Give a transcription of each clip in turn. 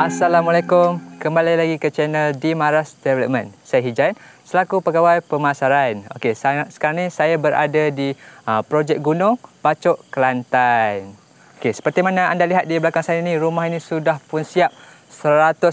Assalamualaikum, kembali lagi ke channel Dimaras Development. Saya Hijan, selaku pegawai pemasaran. Okey, sekarang ni saya berada di projek Gunung Pacok, Kelantan. Okey, seperti mana anda lihat di belakang saya ni, rumah ini sudah pun siap 100%.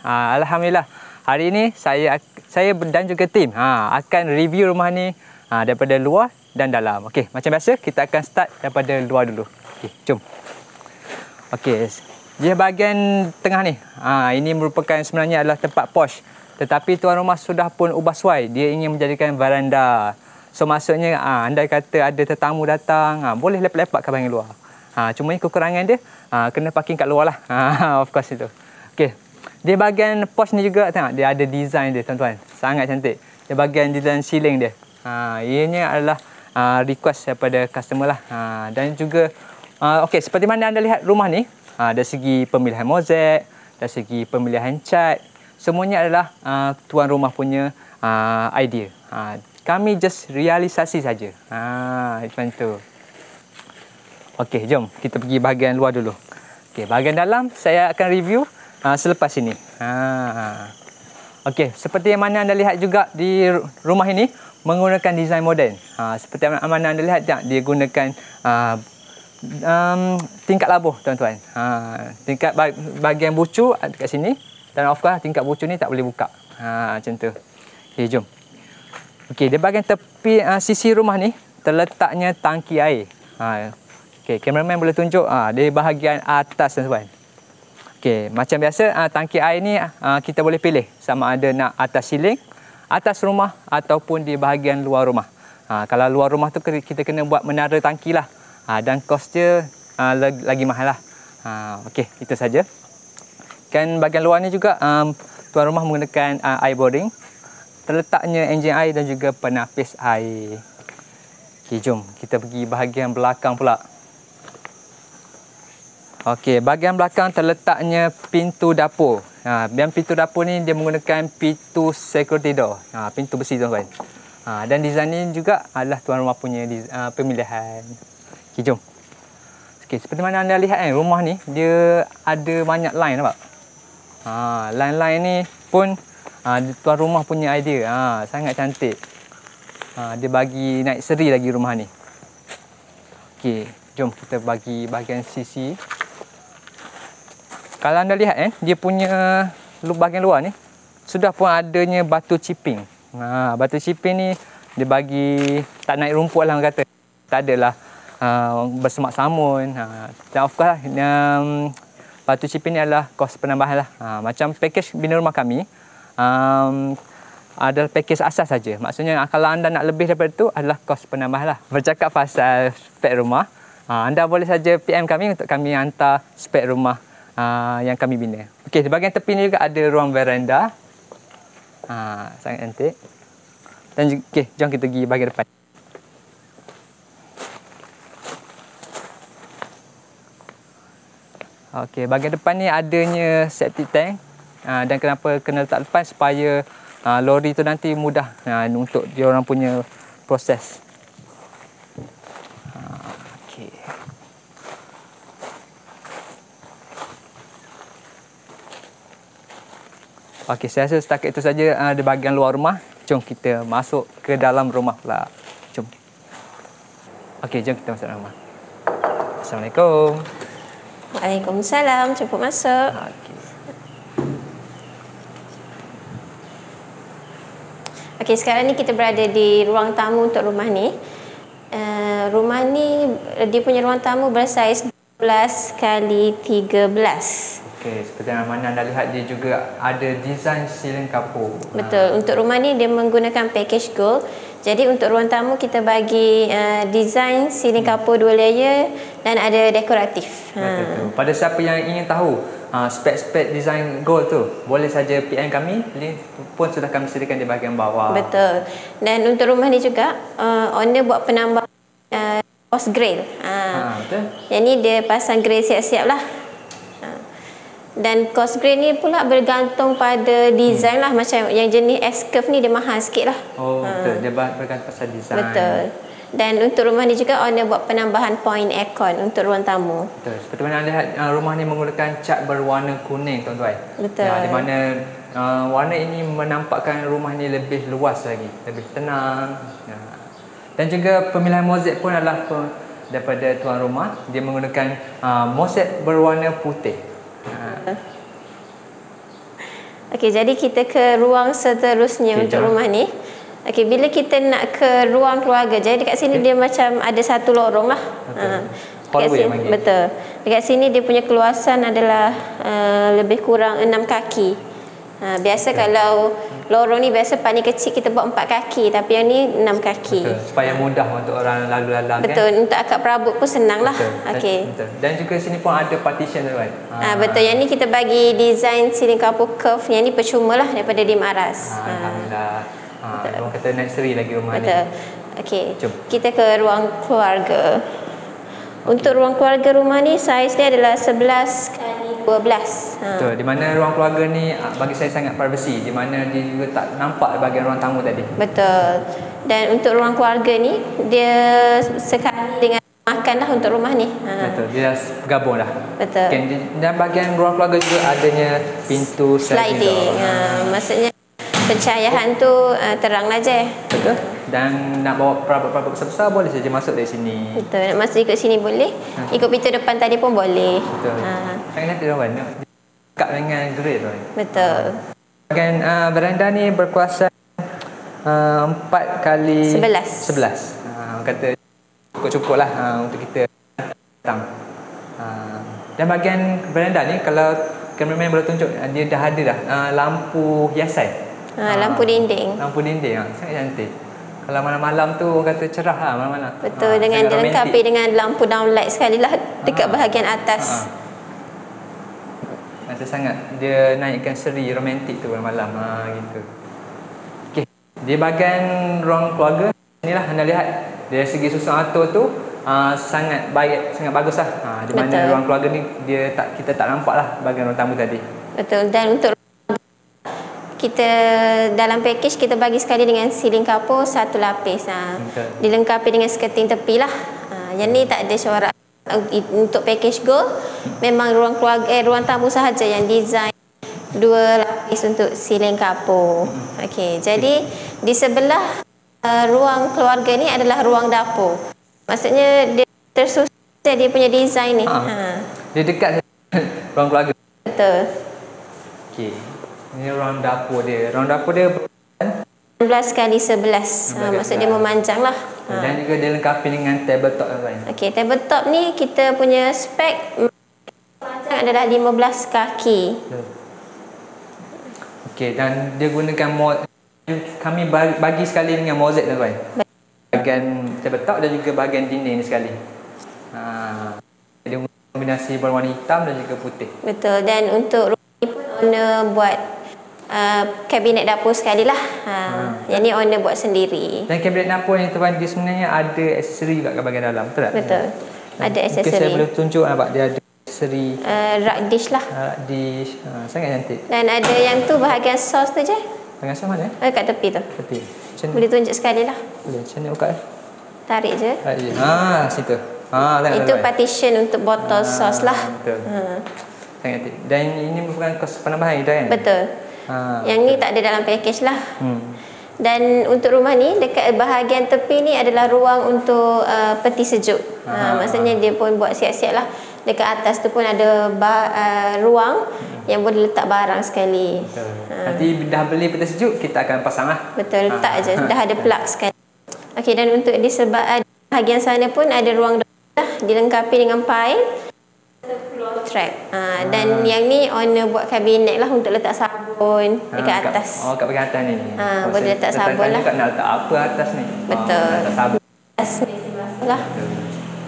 Alhamdulillah. Hari ini saya dan juga tim akan review rumah ni daripada luar dan dalam. Okey, macam biasa kita akan start daripada luar dulu. Okey, jom. Okey, dia bahagian tengah ni. Ini merupakan sebenarnya adalah tempat posh. Tetapi tuan rumah sudah pun ubah suai. Dia ingin menjadikan veranda. So maksudnya andai kata ada tetamu datang, boleh lepak-lepak ke bahagian luar. Cuma ni kekurangan dia, kena parking kat luar lah. Of course itu. Okey. Dia bahagian posh ni juga, tengok dia ada design dia tuan-tuan. Sangat cantik. Dia bahagian design ceiling dia. Ianya adalah request daripada customer lah. Dan juga okey, seperti mana anda lihat rumah ni, dari segi pemilihan mozaik, dari segi pemilihan cat, semuanya adalah tuan rumah punya idea. Kami just realisasi saja. Macam tu. Okey, jom kita pergi bahagian luar dulu. Okey, bahagian dalam saya akan review selepas ini. Okey, seperti yang mana anda lihat juga di rumah ini menggunakan desain moden. Seperti yang mana anda lihat, dia gunakan tingkat labuh tuan-tuan. Tingkat bahagian bucu dekat sini, dan of course tingkat bucu ni tak boleh buka. Macam tu. Okey, jom. Okey, di bahagian tepi sisi rumah ni terletaknya tangki air. Okey, kameraman boleh tunjuk di bahagian atas tuan-tuan. Okey, macam biasa tangki air ni kita boleh pilih sama ada nak atas siling, atas rumah ataupun di bahagian luar rumah. Kalau luar rumah tu kita kena buat menara tangki lah. Dan kos dia lagi mahal lah. Okey, itu saja. Kan bahagian luar ni juga tuan rumah menggunakan air boring. Terletaknya enjin air dan juga penapis air. Okey, jom kita pergi bahagian belakang pula. Okey, bahagian belakang terletaknya pintu dapur. Dan pintu dapur ni dia menggunakan pintu security door. Pintu besi tuan-tuan. Dan design ni juga adalah tuan rumah punya pemilihan. Okay, jom. Okay, seperti mana anda lihat rumah ni dia ada banyak line, nampak? Line-line ni pun tuan rumah punya idea. Sangat cantik. Dia bagi naik seri lagi rumah ni. Okay, jom kita bagi bahagian sisi. Kalau anda lihat dia punya bahagian luar ni sudah pun adanya batu chipping. Batu chipping ni dia bagi tak naik rumput lah orang kata. Tak adalah bersemak samun. Dan of course batu chipping ni adalah kos penambahan lah. Macam package bina rumah kami adalah package asas saja. Maksudnya kalau anda nak lebih daripada itu adalah kos penambahan lah. Bercakap pasal spek rumah, anda boleh saja PM kami untuk kami hantar spek rumah yang kami bina. Okey, di bahagian tepi ni juga ada ruang veranda. Sangat cantik. Dan okey, jom kita pergi bahagian depan. Okey, bahagian depan ni adanya septic tank. Dan kenapa kena letak depan supaya lori tu nanti mudah untuk dia orang punya proses. Okey. Okey, saya rasa setakat itu saja di bahagian luar rumah. Jom kita masuk ke dalam rumah pula. Jom. Okey, jom kita masuk dalam rumah. Assalamualaikum. Waalaikumsalam, cepat masuk. Okey, sekarang ni kita berada di ruang tamu untuk rumah ni. Rumah ni dia punya ruang tamu bersaiz 12 kali 13. Okey, seperti yang mana anda lihat dia juga ada design siling kapur. Betul, untuk rumah ni dia menggunakan package gold. Jadi untuk ruang tamu kita bagi design siling kapur 2 layer dan ada dekoratif. Betul. Pada siapa yang ingin tahu spek-spek design gold tu, boleh saja PM kami. Link pun sudah kami sediakan di bahagian bawah. Betul. Dan untuk rumah ni juga owner buat penambah post grill. Betul. Yang ni dia pasang grill siap-siap lah. Dan cost grade ni pula bergantung pada design lah. Macam yang jenis S-curve ni dia mahal sikit lah. Betul. Dia bergantung pasal design. Betul. Dan untuk rumah ni juga owner buat penambahan point aircon untuk ruang tamu. Betul. Seperti mana anda lihat, rumah ni menggunakan cat berwarna kuning, tuan-tuan. Betul. Di mana warna ini menampakkan rumah ni lebih luas lagi, lebih tenang. Dan juga pemilihan mozaik pun adalah daripada tuan rumah. Dia menggunakan mozaik berwarna putih. Okey, jadi kita ke ruang seterusnya untuk jom. rumah ni. Okey, bila kita nak ke ruang keluarga, jadi dekat sini dia macam ada satu lorong lah. Dekat Hallway sini, panggil. betul. Dekat sini dia punya keluasan adalah lebih kurang 6 kaki. Biasa kalau lorong ni biasa paling kecil kita buat 4 kaki, tapi yang ni 6 kaki. Betul. Supaya mudah untuk orang lalu lalang Betul, kan. untuk akak perabot pun senang lah. Betul. Okey. Betul. Dan juga sini pun ada partition, tuan. Betul, yang ni kita bagi design ceiling couple curve. Yang ni percuma lah daripada Dim Aras. Alhamdulillah. Orang kata nursery lagi rumah Betul. ni. Okey. Jom. Kita ke ruang keluarga. Untuk ruang keluarga rumah ni saiz dia adalah 11 kali 12. Betul. Di mana ruang keluarga ni bagi saya sangat privacy. Di mana dia juga tak nampak bahagian ruang tamu tadi. Betul. Dan untuk ruang keluarga ni dia sekali dengan makan lah untuk rumah ni. Betul. Dia dah bergabung dah. Betul. Okay. Dan bahagian ruang keluarga juga adanya pintu Sliding. Maksudnya pencahayahan tu terang lah je. Betul. Dan nak bawa perabot-perabot besar-besar boleh saja masuk dari sini. Betul. Nak masuk ikut sini boleh. Ikut pintu depan tadi pun boleh. Betul. Sangat nanti tuan. Dekat dengan grill tuan. Betul. Bahagian beranda ni berkuasa 4 kali 11. Kata cukup-cukup lah untuk kita datang. Dan bahagian beranda ni kalau kameraman boleh tunjuk, dia dah ada dah lampu hiasan. Lampu dinding. Lampu dinding sangat cantik. Kalau malam-malam tu orang kata cerah lah malam-malam. Betul, dengan dilengkapi dengan lampu downlight sekali lah dekat bahagian atas. Rasa sangat dia naikkan seri romantik tu malam-malam gitu. Okey, di bahagian ruang keluarga inilah anda lihat dari segi susunan atur tu sangat baik, sangat bagus lah. Di mana Betul. ruang keluarga ni kita tak nampak lah bahagian ruang tamu tadi. Betul. Dan untuk kita dalam package kita bagi sekali dengan ceiling couple 1 lapis. Dilengkapi dengan skirting tepi lah. Yang ni tak ada corak. Untuk package gold memang ruang keluarga ruang tamu sahaja yang design 2 lapis untuk ceiling couple. Okey, jadi di sebelah ruang keluarga ni adalah ruang dapur. Maksudnya dia tersusun dia punya design ni. Dia dekat ruang keluarga. Betul. Okey. Ini ruang dapur dia. Ruang dapur dia 16 kali 11. Maksudnya dia memanjang lah. Dan juga dia lengkapi dengan tabletop lain. Okey, tabletop ni kita punya spek panjang adalah 15 kaki. Okey, dan dia gunakan kami bagi sekali dengan mozaik tuan. Bahagian tabletop dan juga bahagian dinding ni sekali. Dia kombinasi berwarna hitam dan juga putih. Betul. Dan untuk rumah ni pun owner buat kabinet dapur sekali lah. Yang ni owner buat sendiri. Dan kabinet dapur ni tuan, dia sebenarnya ada aksesori kat bahagian dalam, betul tak? Betul. Ada aksesori. Mungkin saya boleh tunjuk nampak dia ada aksesori rak dish lah. rak dish. Sangat cantik. Dan ada yang tu bahagian sos tu je. Bahagian sama mana? Kat tepi tu. Tepi. Macam Boleh tunjuk sekali lah. boleh. Macam mana buka? Tarik je. Situ. Itu partition untuk botol sos lah. Betul. Sangat cantik. Dan ini merupakan kos penambahan dah kan? Betul. Yang ni tak ada dalam package lah. Dan untuk rumah ni dekat bahagian tepi ni adalah ruang untuk peti sejuk. Maksudnya dia pun buat siap-siap lah. Dekat atas tu pun ada ruang yang boleh letak barang sekali. Nanti dah beli peti sejuk kita akan pasang lah. Betul, letak je. Dah ada plug sekali. Okey, dan untuk di sebelah bahagian sana pun ada ruang lah, dilengkapi dengan pile floor track. Dan yang ni owner buat kabinet lah untuk letak sabun dekat atas. Kat bahagian atas ni. Boleh letak sabun lah. Nak letak apa atas ni? Betul. Letak sabun. Atas ni lah.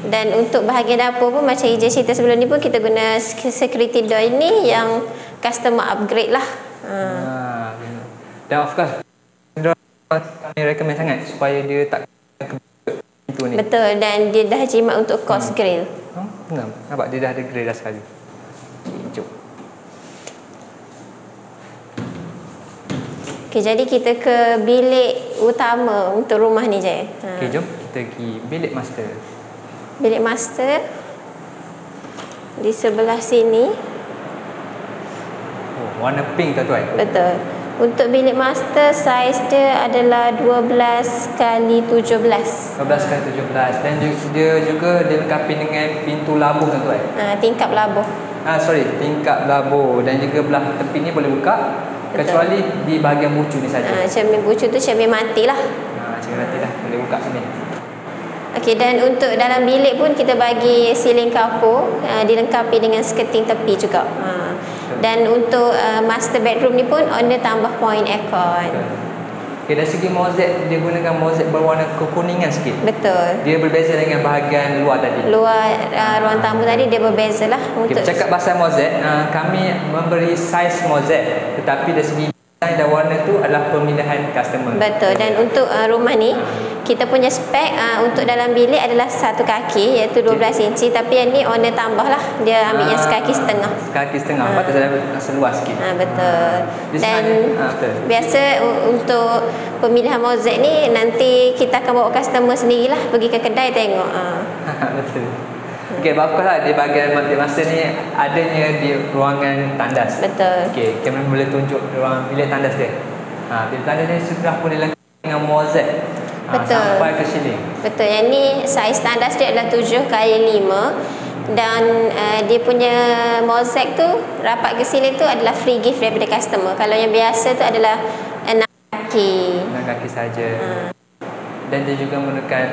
Dan untuk bahagian dapur pun macam Ijaz cerita sebelum ni pun kita guna security door ini yang customer upgrade lah. Dan of course kami recommend sangat supaya dia tak pintu ni. Betul, dan dia dah jimat untuk cost grill. Nampak dia dah ada grill dah sekali. Jom. Okay, jadi kita ke bilik utama untuk rumah ni je. Okey, jom kita segi bilik master. Bilik master di sebelah sini. Oh, warna pink tuan-tuan. Betul. Untuk bilik master saiz dia adalah 12 kali 17. 12 kali 17 dan dia juga dilengkapi dengan pintu labuh tuan-tuan. Tingkap labuh. Tingkap labuh dan juga belah tepi ni boleh buka. Betul. Kecuali di bahagian bucu ni saja. Cermin bucu tu cermin mati lah. Cermin mati lah. Boleh buka sini. Okey, dan untuk dalam bilik pun kita bagi siling kapur dilengkapi dengan skirting tepi juga. Dan untuk master bedroom ni pun owner tambah point aircon. Okay, dari segi mozaik dia gunakan mozaik berwarna kekuningan sikit. Betul. Dia berbeza dengan bahagian luar tadi. Luar ruang tamu tadi dia berbeza lah. Okay, bercakap pasal mozaik, kami memberi saiz mozaik, tetapi dari segi desain dan warna tu adalah pemilihan customer. Betul. Dan untuk rumah ni kita punya spek untuk dalam bilik adalah 1 kaki iaitu 12 inci, tapi yang ni owner tambah lah, dia ambil yang sekaki setengah. Sekaki setengah, patut saya seluas sikit. Betul. Dan betul. Biasa untuk pemilihan mozaik ni nanti kita akan bawa customer sendirilah pergi ke kedai tengok. Betul. Okey, baguslah di bahagian master ni adanya di ruangan tandas. Betul. Okey, kamera boleh tunjuk ruang bilik tandas dia. Bilik tandas ni sudah pun dilengkapi dengan mozaik. Betul. Sampai ke sini. Betul. Yang ni saiz tandas dia adalah 7 kali 5 dan dia punya mozaik tu rapat ke sini tu adalah free gift daripada customer. Kalau yang biasa tu adalah 6 kaki. 6 kaki saja. Dan dia juga menggunakan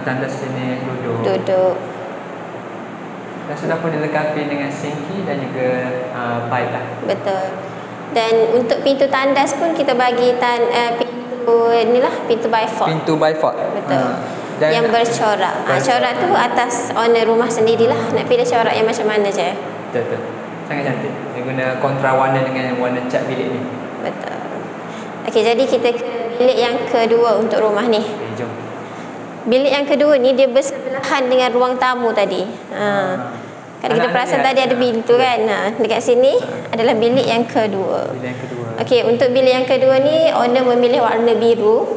tandas sini duduk. Dan sudah pun dilengkapi dengan sinki dan juga pipe lah. Betul. Dan untuk pintu tandas pun kita bagi pintu bifold. Pintu bifold. Betul. Dan yang bercorak. Corak tu atas owner rumah sendirilah nak pilih corak yang macam mana je. Betul. Sangat cantik. Dia guna kontra warna dengan warna cat bilik ni. Betul. Okey, jadi kita ke bilik yang kedua untuk rumah ni. Okay, jom. Bilik yang kedua ni dia bersebelahan dengan ruang tamu tadi. Kalau kita perasan tadi ada pintu kan. Dekat sini adalah bilik yang kedua. Bilik yang kedua. Okey, untuk bilik yang kedua ni owner memilih warna biru.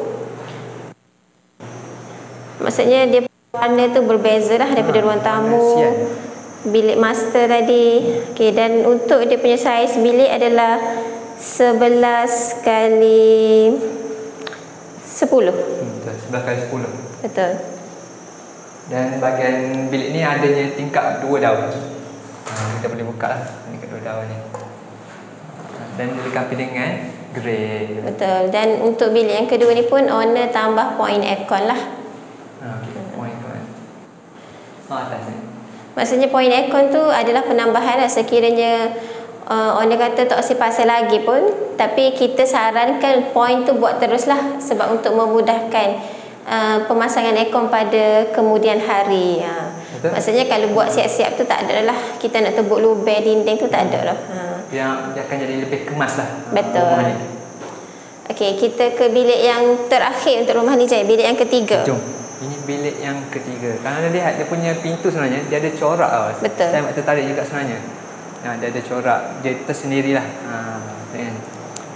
Maksudnya dia warna tu berbeza lah daripada ruang tamu. Bilik master tadi. Okey, dan untuk dia punya saiz bilik adalah 11 kali 10. Betul, 11 kali 10. Betul. Dan bahagian bilik ni adanya tingkap 2 daun. Kita boleh buka lah ni kedua daun ni. Dan dilengkapi dengan grey. Betul. Dan untuk bilik yang kedua ni pun owner tambah point aircon lah. Point aircon. Atas ni. Maksudnya point aircon tu adalah penambahan lah, sekiranya owner kata tak usah pasal lagi pun, tapi kita sarankan point tu buat teruslah sebab untuk memudahkan pemasangan aircon pada kemudian hari. Maksudnya kalau buat siap-siap tu tak ada lah, kita nak tebuk lubang dinding tu tak ada lah. Dia akan jadi lebih kemas lah. Betul. Okey, kita ke bilik yang terakhir untuk rumah ni je, bilik yang ketiga. Jom. Ini bilik yang ketiga. Kalau anda lihat dia punya pintu sebenarnya dia ada corak tau. Betul. Saya tertarik juga sebenarnya. Dia ada corak, dia tersendirilah.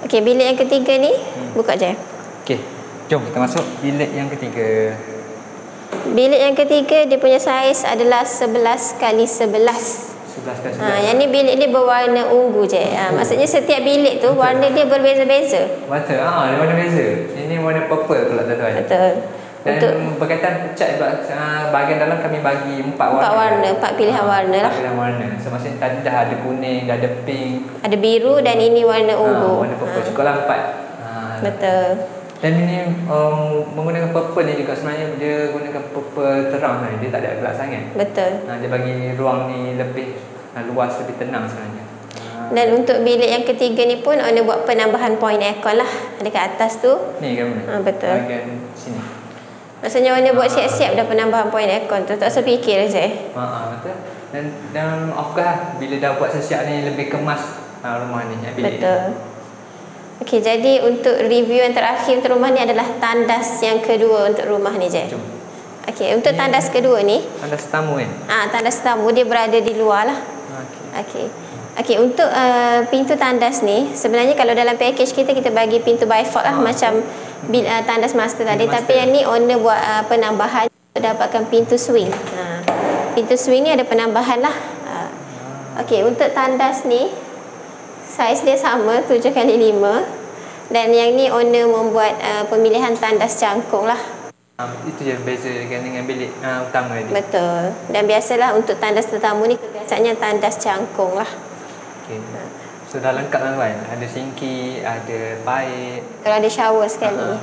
Okey, bilik yang ketiga ni buka je. Okey. Jom kita masuk bilik yang ketiga. Bilik yang ketiga dia punya saiz adalah 11 kali 11. 11 kali 11. Yang ni bilik ni berwarna ungu je. Maksudnya setiap bilik tu warna dia berbeza-beza. Betul. Dia warna beza. Ini warna purple pula tuan-tuan. Betul. Dan berkaitan cat bahagian dalam kami bagi 4 warna. 4 warna, 4 pilihan warna lah. 4 pilihan warna. So maksudnya tadi dah ada kuning, dah ada pink, ada biru dan ini warna ungu. Warna purple. Cukuplah 4. Betul. Dan ini menggunakan purple ni juga sebenarnya dia gunakan purple terang sebenarnya. Dia tak ada gelap sangat. Betul. Dia bagi ruang ni lebih luas, lebih tenang sebenarnya. Dan untuk bilik yang ketiga ni pun owner buat penambahan point aircon lah dekat atas tu. Ni kan mana? Betul. Bahagian sini. Maksudnya owner buat siap-siap dah penambahan point aircon tu. Tak usah fikir je. Betul. Dan of course lah, bila dah buat siap ni lebih kemas rumah ni. Bilik betul. Ni. Okey, jadi untuk review yang terakhir untuk rumah ni adalah tandas yang kedua untuk rumah ni je. Okey, untuk tandas kedua ni, tandas tamu kan? Tandas tamu dia berada di luar lah. Okey, untuk pintu tandas ni sebenarnya kalau dalam package kita bagi pintu bifold lah macam tandas master tadi, tapi yang ni owner buat penambahan dapatkan pintu swing. Pintu swing ni ada penambahan lah. Okey, untuk tandas ni saiz dia sama 7x5 dan yang ni owner membuat pemilihan tandas cangkung lah. Itu je beza dengan bilik utama ni. Betul. Dan biasalah untuk tandas tetamu ni biasanya tandas cangkung lah. Okey. So dah lengkap lah kan? Ada sinki, ada baik. Kalau ada shower sekali.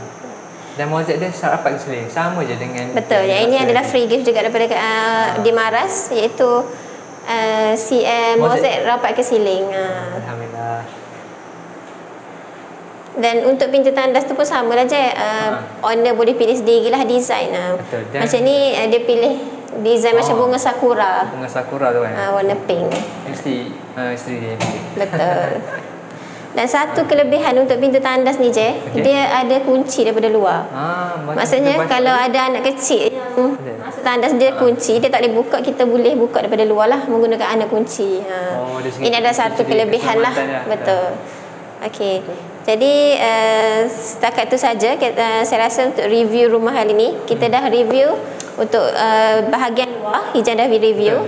Dan mozaik dia rapat ke seling. Sama je dengan. Betul. Yang ini adalah free gift juga daripada Dimaras, iaitu mozaik rapat ke siling. Alhamdulillah. Dan untuk pintu tandas tu pun sama lah je. Owner boleh pilih sendiri lah design. Macam ni dia pilih design macam bunga sakura. Bunga sakura tu kan? Warna pink. Mesti isteri dia. Betul. Dan satu kelebihan untuk pintu tandas ni je, dia ada kunci daripada luar. Maksudnya kalau ada anak kecil yang masuk tandas dia kunci, dia tak boleh buka, kita boleh buka daripada luar lah menggunakan anak kunci. Ini ada satu kelebihan lah. Betul. Okey. Jadi setakat itu saja saya rasa untuk review rumah hari ini. Kita dah review untuk bahagian luar, Hijan dah review.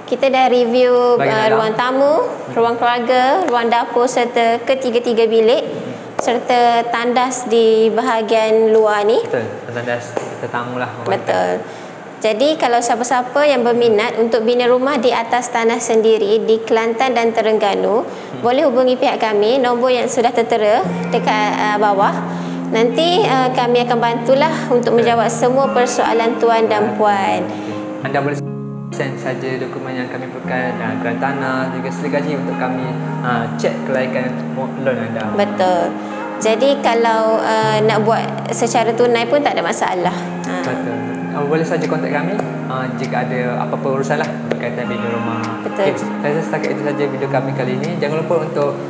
Kita dah review ruang tamu, ruang keluarga, ruang dapur serta ketiga-tiga bilik serta tandas di bahagian luar ni. Betul, tandas tetamu lah. Betul. Jadi kalau siapa-siapa yang berminat untuk bina rumah di atas tanah sendiri di Kelantan dan Terengganu, boleh hubungi pihak kami, nombor yang sudah tertera dekat bawah. Nanti kami akan bantulah untuk menjawab semua persoalan tuan dan puan. Anda boleh send saja dokumen yang kami perlukan, geran tanah, juga segaji untuk kami cek kelaikan loan anda. Betul. Jadi kalau nak buat secara tunai pun tak ada masalah. Betul. Boleh saja kontak kami jika ada apa-apa urusan lah berkaitan bina rumah. Betul. Saya rasa setakat itu saja video kami kali ini. Jangan lupa untuk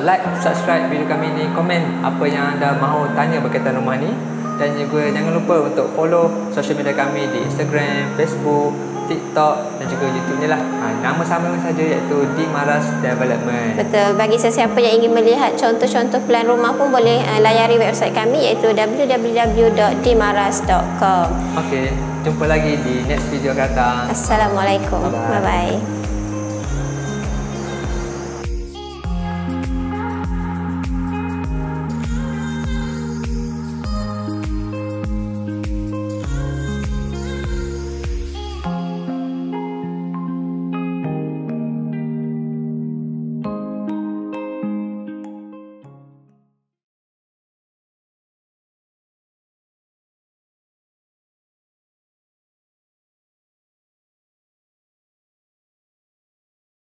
like, subscribe video kami ini, komen apa yang anda mahu tanya berkaitan rumah ni, dan juga jangan lupa untuk follow sosial media kami di Instagram, Facebook, TikTok dan juga YouTube ni lah. Nama sama saja, iaitu Dimaras Development. Betul. Bagi sesiapa yang ingin melihat contoh-contoh plan rumah pun boleh layari website kami, iaitu www.dimaras.com. Okey, jumpa lagi di next video akan datang. Assalamualaikum. Bye bye.